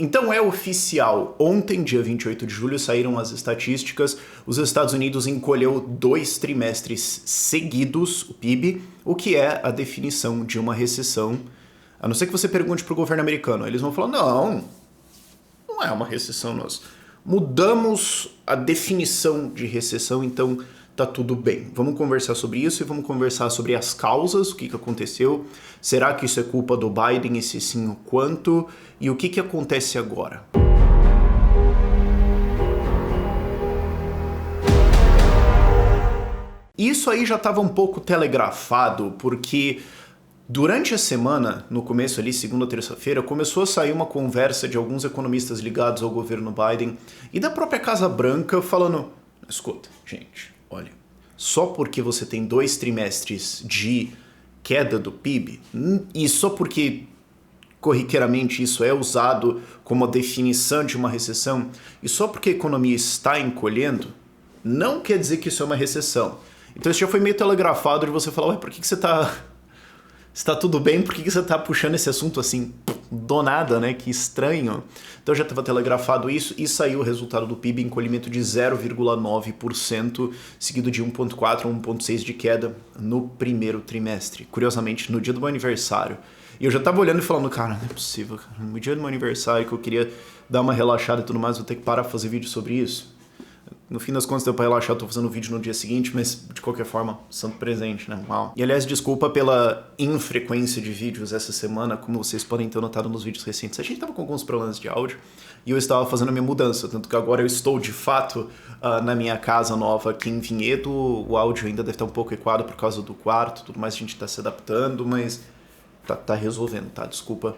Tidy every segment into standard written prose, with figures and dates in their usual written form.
Então é oficial, ontem, dia 28 de julho, saíram as estatísticas, os Estados Unidos encolheu 2 trimestres seguidos o PIB, o que é a definição de uma recessão. A não ser que você pergunte para o governo americano, eles vão falar, não é uma recessão, nós mudamos a definição de recessão, então tá tudo bem. Vamos conversar sobre isso e vamos conversar sobre as causas, o que aconteceu, será que isso é culpa do Biden, e se sim, o quanto, e o que acontece agora. Isso aí já estava um pouco telegrafado, porque durante a semana, no começo ali, segunda, terça-feira, começou a sair uma conversa de alguns economistas ligados ao governo Biden e da própria Casa Branca falando, escuta, gente, olha, só porque você tem 2 trimestres de queda do PIB, e só porque corriqueiramente isso é usado como a definição de uma recessão, e só porque a economia está encolhendo, não quer dizer que isso é uma recessão. Então isso já foi meio telegrafado de você falar, ué, por que você tá... Se tá tudo bem, por que você tá puxando esse assunto assim, do nada, né? Que estranho. Então já estava telegrafado isso e saiu o resultado do PIB, encolhimento de 0,9%, seguido de 1,4% a 1,6% de queda no primeiro trimestre. Curiosamente, no dia do meu aniversário. E eu já tava olhando e falando, cara, não é possível, cara. No dia do meu aniversário que eu queria dar uma relaxada e tudo mais, vou ter que parar pra fazer vídeo sobre isso. No fim das contas, deu pra relaxar, eu tô fazendo vídeo no dia seguinte, mas de qualquer forma, santo presente, né? Uau. E aliás, desculpa pela infrequência de vídeos essa semana, como vocês podem ter notado nos vídeos recentes. A gente tava com alguns problemas de áudio e eu estava fazendo a minha mudança, tanto que agora eu estou de fato na minha casa nova aqui em Vinhedo. O áudio ainda deve estar um pouco equado por causa do quarto, tudo mais, a gente tá se adaptando, mas tá resolvendo, tá? Desculpa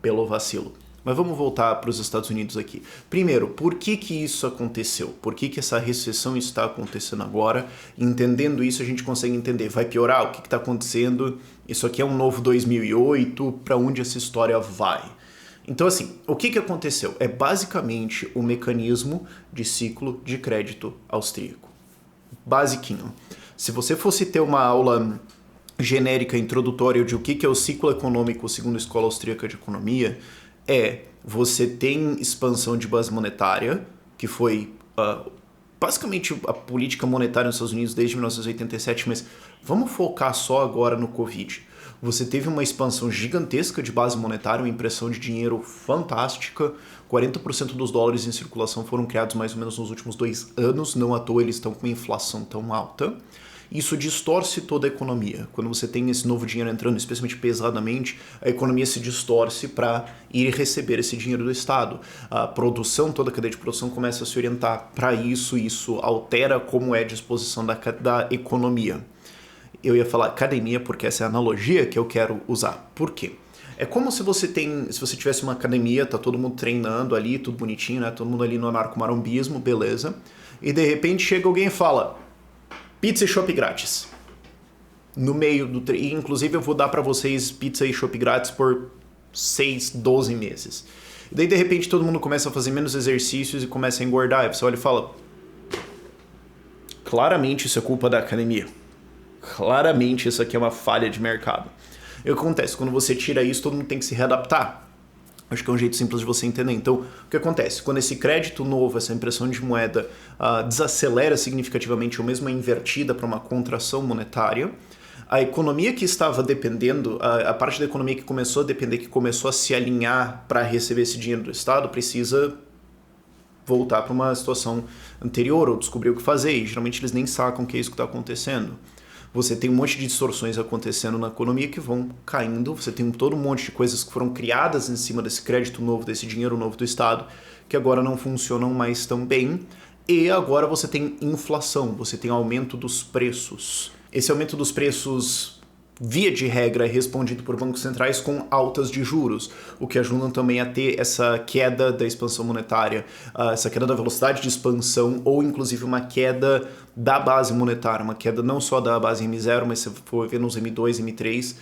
pelo vacilo. Mas vamos voltar para os Estados Unidos aqui. Primeiro, por que isso aconteceu? Por que essa recessão está acontecendo agora? Entendendo isso, a gente consegue entender. Vai piorar? O que está acontecendo? Isso aqui é um novo 2008? Para onde essa história vai? Então, assim, o que aconteceu? É basicamente o mecanismo de ciclo de crédito austríaco. Basiquinho. Se você fosse ter uma aula genérica, introdutória de o que é o ciclo econômico segundo a Escola Austríaca de Economia, você tem expansão de base monetária, que foi basicamente a política monetária nos Estados Unidos desde 1987, mas vamos focar só agora no Covid. Você teve uma expansão gigantesca de base monetária, uma impressão de dinheiro fantástica, 40% dos dólares em circulação foram criados mais ou menos nos últimos 2 anos, não à toa eles estão com uma inflação tão alta. Isso distorce toda a economia. Quando você tem esse novo dinheiro entrando, especialmente pesadamente, a economia se distorce para ir receber esse dinheiro do Estado. A produção, toda a cadeia de produção começa a se orientar para isso, e isso altera como é a disposição da economia. Eu ia falar academia porque essa é a analogia que eu quero usar. Por quê? É como se você tivesse uma academia, tá todo mundo treinando ali, tudo bonitinho, né? Todo mundo ali no anarcomarombismo, beleza. E de repente chega alguém e fala: pizza e chopp grátis. No meio do treino. Inclusive eu vou dar pra vocês pizza e chopp grátis por 6, 12 meses. E daí de repente todo mundo começa a fazer menos exercícios e começa a engordar. E você olha e fala: claramente isso é culpa da academia. Claramente isso aqui é uma falha de mercado. E o que acontece? Quando você tira isso, todo mundo tem que se readaptar. Acho que é um jeito simples de você entender. Então, o que acontece? Quando esse crédito novo, essa impressão de moeda desacelera significativamente ou mesmo é invertida para uma contração monetária, a economia que estava dependendo, a parte da economia que começou a depender, que começou a se alinhar para receber esse dinheiro do Estado, precisa voltar para uma situação anterior ou descobrir o que fazer. E geralmente eles nem sacam que é isso que está acontecendo. Você tem um monte de distorções acontecendo na economia que vão caindo, você tem todo um monte de coisas que foram criadas em cima desse crédito novo, desse dinheiro novo do Estado, que agora não funcionam mais tão bem, e agora você tem inflação, você tem aumento dos preços. Esse aumento dos preços, via de regra, é respondido por bancos centrais com altas de juros, o que ajuda também a ter essa queda da expansão monetária, essa queda da velocidade de expansão, ou inclusive uma queda da base monetária, uma queda não só da base M0, mas se for ver nos M2, M3,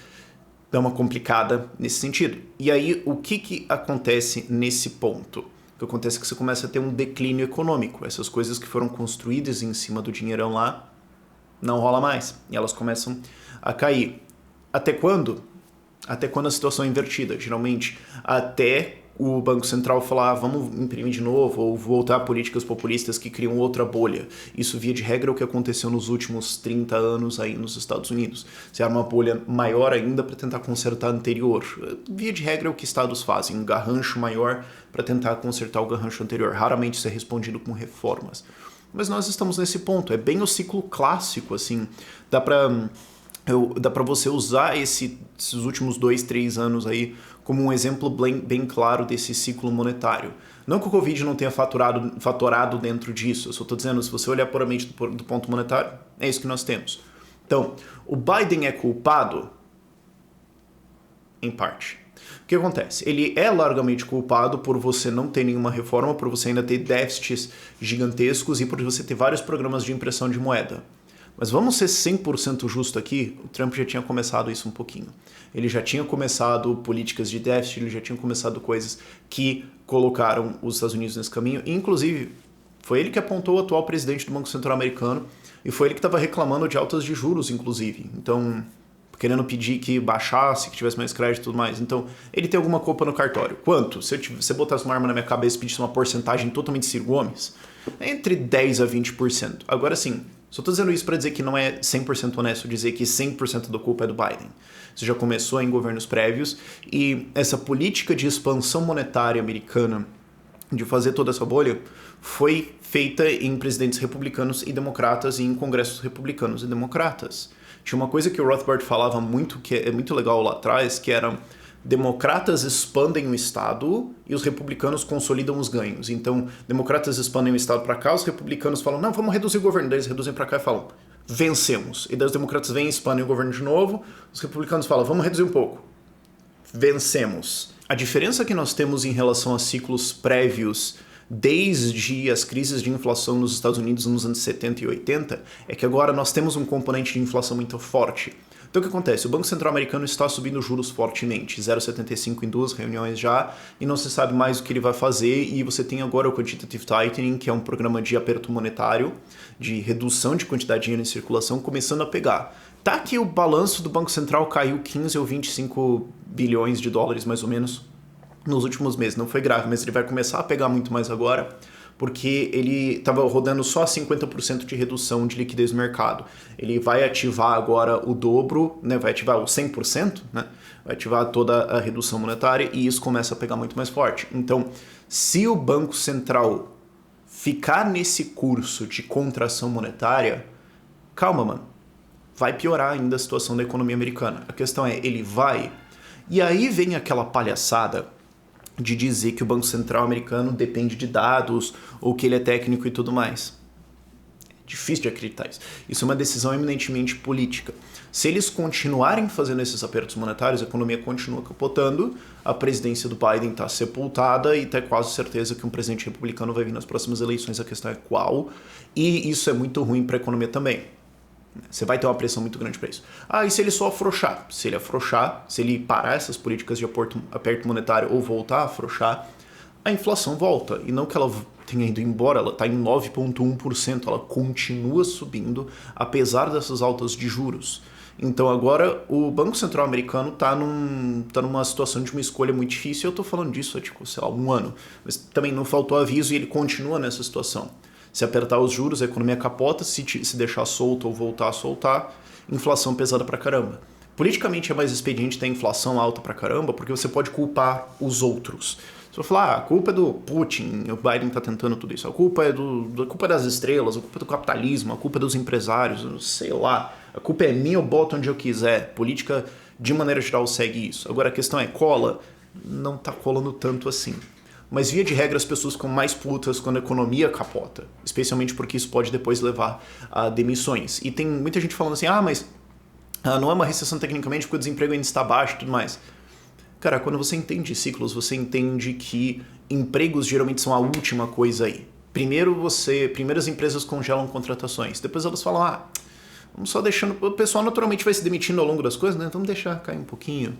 dá uma complicada nesse sentido. E aí, o que acontece nesse ponto? O que acontece é que você começa a ter um declínio econômico. Essas coisas que foram construídas em cima do dinheirão lá, não rola mais. E elas começam a cair. Até quando? Até quando a situação é invertida. Geralmente, até o Banco Central falar, vamos imprimir de novo, ou voltar a políticas populistas que criam outra bolha. Isso, via de regra, é o que aconteceu nos últimos 30 anos aí nos Estados Unidos. Se era uma bolha maior ainda para tentar consertar a anterior. Via de regra é o que estados fazem, um garrancho maior para tentar consertar o garrancho anterior. Raramente isso é respondido com reformas. Mas nós estamos nesse ponto, é bem o ciclo clássico, assim, dá para você usar esses últimos 2, 3 anos aí como um exemplo bem claro desse ciclo monetário. Não que o Covid não tenha fatorado dentro disso, eu só estou dizendo, se você olhar puramente do ponto monetário, é isso que nós temos. Então, o Biden é culpado? Em parte. O que acontece? Ele é largamente culpado por você não ter nenhuma reforma, por você ainda ter déficits gigantescos e por você ter vários programas de impressão de moeda. Mas vamos ser 100% justo aqui, o Trump já tinha começado isso um pouquinho. Ele já tinha começado políticas de déficit, ele já tinha começado coisas que colocaram os Estados Unidos nesse caminho. E, inclusive, foi ele que apontou o atual presidente do Banco Central americano e foi ele que estava reclamando de altas de juros, inclusive. Então, querendo pedir que baixasse, que tivesse mais crédito e tudo mais. Então, ele tem alguma culpa no cartório. Quanto? Se você botasse uma arma na minha cabeça e pedisse uma porcentagem totalmente Ciro Gomes, é entre 10% a 20%. Agora sim, só estou dizendo isso para dizer que não é 100% honesto dizer que 100% da culpa é do Biden. Isso já começou em governos prévios e essa política de expansão monetária americana, de fazer toda essa bolha, foi feita em presidentes republicanos e democratas e em congressos republicanos e democratas. Tinha uma coisa que o Rothbard falava muito, que é muito legal lá atrás, que era democratas expandem o Estado e os republicanos consolidam os ganhos. Então, democratas expandem o Estado para cá, os republicanos falam, não, vamos reduzir o governo. Daí eles reduzem para cá e falam, vencemos. E daí os democratas vêm e expandem o governo de novo, os republicanos falam, vamos reduzir um pouco. Vencemos. A diferença que nós temos em relação a ciclos prévios desde as crises de inflação nos Estados Unidos nos anos 70 e 80 é que agora nós temos um componente de inflação muito forte. Então o que acontece? O Banco Central americano está subindo juros fortemente, 0,75 em 2 reuniões já, e não se sabe mais o que ele vai fazer, e você tem agora o Quantitative Tightening, que é um programa de aperto monetário, de redução de quantidade de dinheiro em circulação, começando a pegar. Tá que o balanço do Banco Central caiu 15 ou 25 bilhões de dólares, mais ou menos, nos últimos meses. Não foi grave, mas ele vai começar a pegar muito mais agora, porque ele estava rodando só 50% de redução de liquidez no mercado. Ele vai ativar agora o dobro, né? Vai ativar o 100%, né? Vai ativar toda a redução monetária e isso começa a pegar muito mais forte. Então, se o Banco Central ficar nesse curso de contração monetária, calma, mano, vai piorar ainda a situação da economia americana. A questão é, ele vai? E aí vem aquela palhaçada de dizer que o Banco Central americano depende de dados ou que ele é técnico e tudo mais. É difícil de acreditar isso. Isso é uma decisão eminentemente política. Se eles continuarem fazendo esses apertos monetários, a economia continua capotando, a presidência do Biden está sepultada e está quase certeza que um presidente republicano vai vir nas próximas eleições, a questão é qual, e isso é muito ruim para a economia também. Você vai ter uma pressão muito grande para isso. Ah, e se ele só afrouxar? Se ele afrouxar, se ele parar essas políticas de aperto monetário ou voltar a afrouxar, a inflação volta. E não que ela tenha ido embora, ela está em 9,1%, ela continua subindo, apesar dessas altas de juros. Então agora o Banco Central americano está numa situação de uma escolha muito difícil, eu estou falando disso há, tipo, sei lá, um ano. Mas também não faltou aviso e ele continua nessa situação. Se apertar os juros, a economia capota, se deixar solto ou voltar a soltar, inflação pesada pra caramba. Politicamente é mais expediente ter inflação alta pra caramba, porque você pode culpar os outros. Você vai falar, a culpa é do Putin, o Biden tá tentando tudo isso, a culpa é das estrelas, a culpa é do capitalismo, a culpa é dos empresários, sei lá, a culpa é minha, eu boto onde eu quiser. Política, de maneira geral, segue isso. Agora a questão é, cola? Não tá colando tanto assim. Mas, via de regra, as pessoas ficam mais putas quando a economia capota. Especialmente porque isso pode depois levar a demissões. E tem muita gente falando assim, mas não é uma recessão tecnicamente porque o desemprego ainda está baixo e tudo mais. Cara, quando você entende ciclos, você entende que empregos geralmente são a última coisa aí. Primeiro as empresas congelam contratações. Depois elas falam, vamos só deixando... O pessoal naturalmente vai se demitindo ao longo das coisas, né? Vamos deixar cair um pouquinho.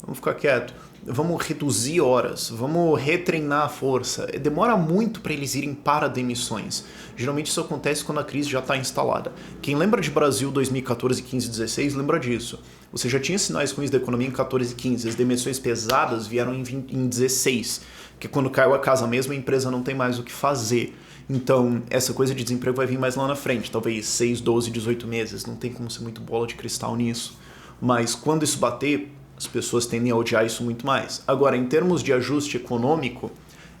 vamos ficar quieto, vamos reduzir horas, vamos retreinar a força. Demora muito para eles irem para demissões. Geralmente isso acontece quando a crise já está instalada. Quem lembra de Brasil 2014, 15, 16, lembra disso. Você já tinha sinais ruins da economia em 14 e 15, as demissões pesadas vieram em 16, que quando caiu a casa mesmo, a empresa não tem mais o que fazer. Então, essa coisa de desemprego vai vir mais lá na frente, talvez 6, 12, 18 meses, não tem como ser muito bola de cristal nisso. Mas quando isso bater, as pessoas tendem a odiar isso muito mais. Agora, em termos de ajuste econômico,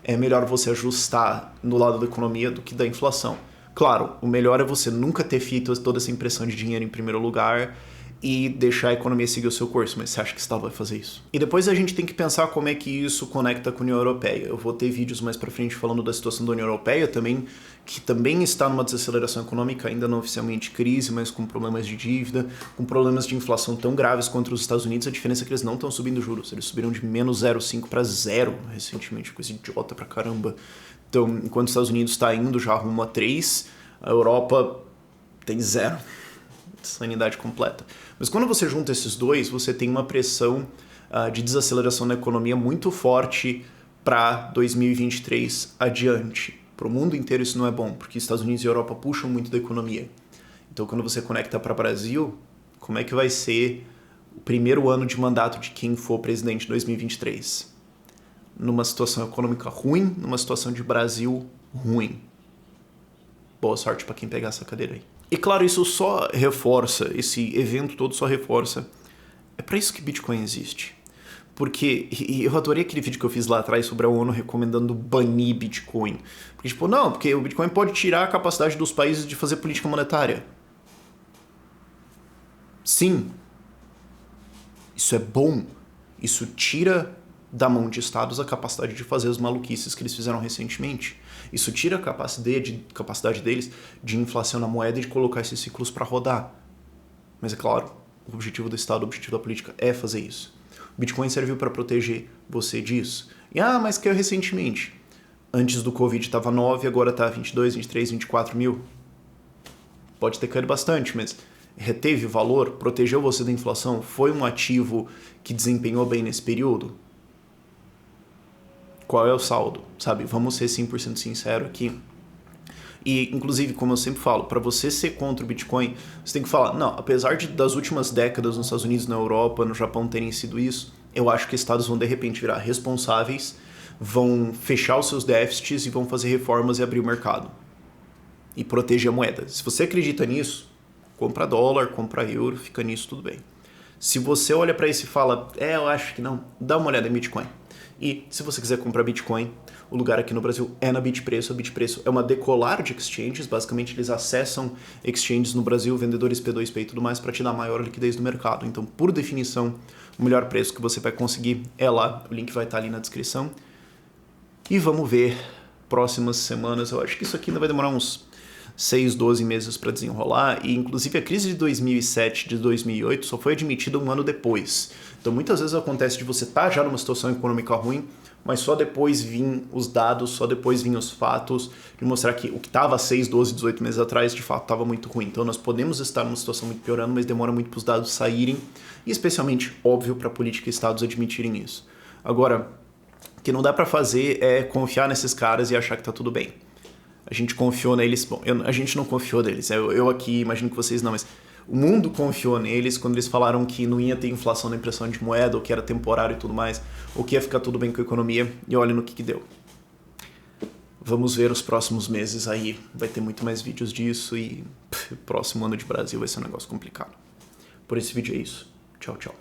é melhor você ajustar no lado da economia do que da inflação. Claro, o melhor é você nunca ter feito toda essa impressão de dinheiro em primeiro lugar e deixar a economia seguir o seu curso, mas você acha que o Estado vai fazer isso? E depois a gente tem que pensar como é que isso conecta com a União Europeia. Eu vou ter vídeos mais pra frente falando da situação da União Europeia também, que também está numa desaceleração econômica, ainda não oficialmente crise, mas com problemas de dívida, com problemas de inflação tão graves quanto os Estados Unidos. A diferença é que eles não estão subindo juros, eles subiram de menos 0,5 para 0 recentemente, coisa idiota pra caramba. Então, enquanto os Estados Unidos está indo já rumo a 3, a Europa tem 0. Sanidade completa. Mas quando você junta esses dois, você tem uma pressão de desaceleração na economia muito forte para 2023 adiante. Para o mundo inteiro isso não é bom, porque Estados Unidos e Europa puxam muito da economia. Então quando você conecta para o Brasil, como é que vai ser o primeiro ano de mandato de quem for presidente em 2023? Numa situação econômica ruim, numa situação de Brasil ruim. Boa sorte para quem pegar essa cadeira aí. E claro, isso só reforça, esse evento todo só reforça. É para isso que Bitcoin existe. Porque, e eu adorei aquele vídeo que eu fiz lá atrás sobre a ONU recomendando banir Bitcoin. Porque tipo, não, porque o Bitcoin pode tirar a capacidade dos países de fazer política monetária. Sim. Isso é bom. Isso tira da mão de estados a capacidade de fazer as maluquices que eles fizeram recentemente. Isso tira a capacidade deles de inflacionar a moeda e de colocar esses ciclos para rodar. Mas é claro, o objetivo do estado, o objetivo da política é fazer isso. O Bitcoin serviu para proteger você disso. E mas caiu recentemente. Antes do Covid estava 9, agora está 22, 23, 24 mil. Pode ter caído bastante, mas reteve valor, protegeu você da inflação, foi um ativo que desempenhou bem nesse período? Qual é o saldo, sabe? Vamos ser 100% sincero aqui. E, inclusive, como eu sempre falo, para você ser contra o Bitcoin, você tem que falar, não, apesar das últimas décadas nos Estados Unidos, na Europa, no Japão terem sido isso, eu acho que estados vão de repente virar responsáveis, vão fechar os seus déficits e vão fazer reformas e abrir o mercado. E proteger a moeda. Se você acredita nisso, compra dólar, compra euro, fica nisso, tudo bem. Se você olha para isso e fala, eu acho que não, dá uma olhada em Bitcoin. E se você quiser comprar Bitcoin, o lugar aqui no Brasil é na Bitpreço. A Bitpreço é uma decolar de exchanges, basicamente eles acessam exchanges no Brasil, vendedores P2P e tudo mais, para te dar maior liquidez do mercado. Então, por definição, o melhor preço que você vai conseguir é lá, o link vai estar ali na descrição. E vamos ver, próximas semanas, eu acho que isso aqui ainda vai demorar uns 6, 12 meses para desenrolar, e inclusive a crise de 2007, de 2008 só foi admitida um ano depois. Então muitas vezes acontece de você estar já numa situação econômica ruim, mas só depois vir os dados, só depois vir os fatos, de mostrar que o que estava 6, 12, 18 meses atrás de fato estava muito ruim. Então nós podemos estar numa situação muito piorando, mas demora muito para os dados saírem, e especialmente, óbvio, para a política e estados admitirem isso. Agora, o que não dá para fazer é confiar nesses caras e achar que está tudo bem. A gente confiou neles, bom, a gente não confiou neles, eu aqui imagino que vocês não, mas o mundo confiou neles quando eles falaram que não ia ter inflação na impressão de moeda, ou que era temporário e tudo mais, ou que ia ficar tudo bem com a economia, e olha no que deu. Vamos ver os próximos meses aí, vai ter muito mais vídeos disso, e próximo ano de Brasil vai ser um negócio complicado. Por esse vídeo é isso. Tchau, tchau.